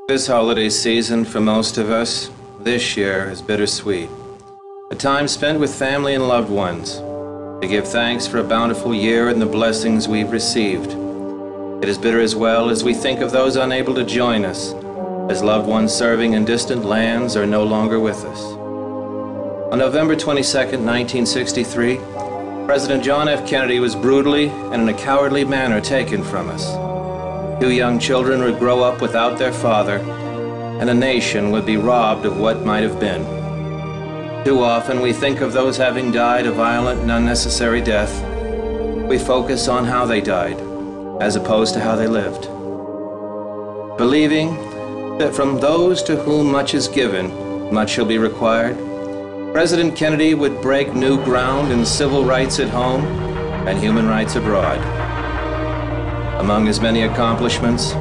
This holiday season, for most of us, this year is bittersweet. A time spent with family and loved ones, to give thanks for a bountiful year and the blessings we've received. It is bitter as well as we think of those unable to join us, as loved ones serving in distant lands are no longer with us. On November 22, 1963, President John F. Kennedy was brutally and in a cowardly manner taken from us. 2 young children would grow up without their father, and a nation would be robbed of what might have been. Too often we think of those having died a violent and unnecessary death. We focus on how they died, as opposed to how they lived. Believing that from those to whom much is given, much shall be required, President Kennedy would break new ground in civil rights at home and human rights abroad. Among his many accomplishments,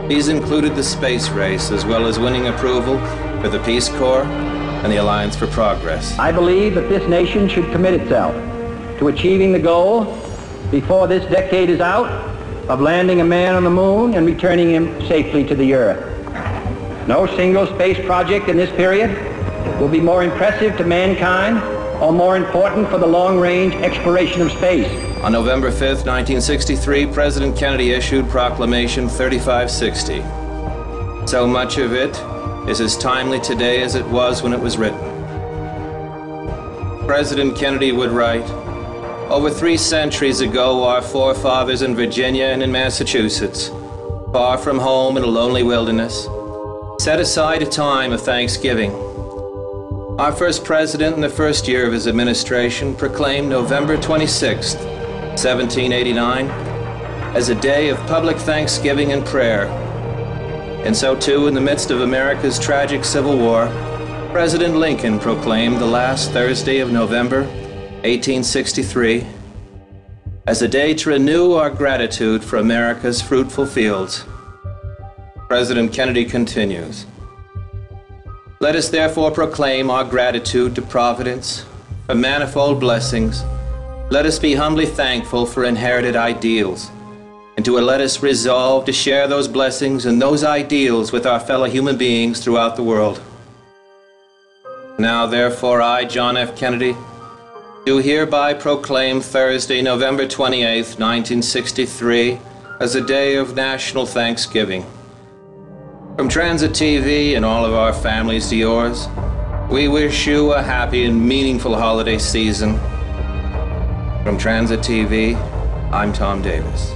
these included the space race, as well as winning approval for the Peace Corps and the Alliance for Progress. I believe that this nation should commit itself to achieving the goal, before this decade is out, of landing a man on the moon and returning him safely to the earth. No single space project in this period will be more impressive to mankind or more important for the long-range exploration of space. On November 5th, 1963, President Kennedy issued Proclamation 3560. So much of it is as timely today as it was when it was written. President Kennedy would write, "Over 3 centuries ago, our forefathers in Virginia and in Massachusetts, far from home in a lonely wilderness, set aside a time of thanksgiving. Our first president in the first year of his administration proclaimed November 26th, 1789, as a day of public thanksgiving and prayer. And so too, in the midst of America's tragic Civil War, President Lincoln proclaimed the last Thursday of November, 1863, as a day to renew our gratitude for America's fruitful fields." President Kennedy continues, "Let us therefore proclaim our gratitude to Providence for manifold blessings. Let us be humbly thankful for inherited ideals, and let us resolve to share those blessings and those ideals with our fellow human beings throughout the world. Now, therefore, I, John F. Kennedy, do hereby proclaim Thursday, November 28th, 1963, as a day of national thanksgiving. From Transit TV and all of our families to yours, we wish you a happy and meaningful holiday season. From Transit TV, I'm Tom Davis."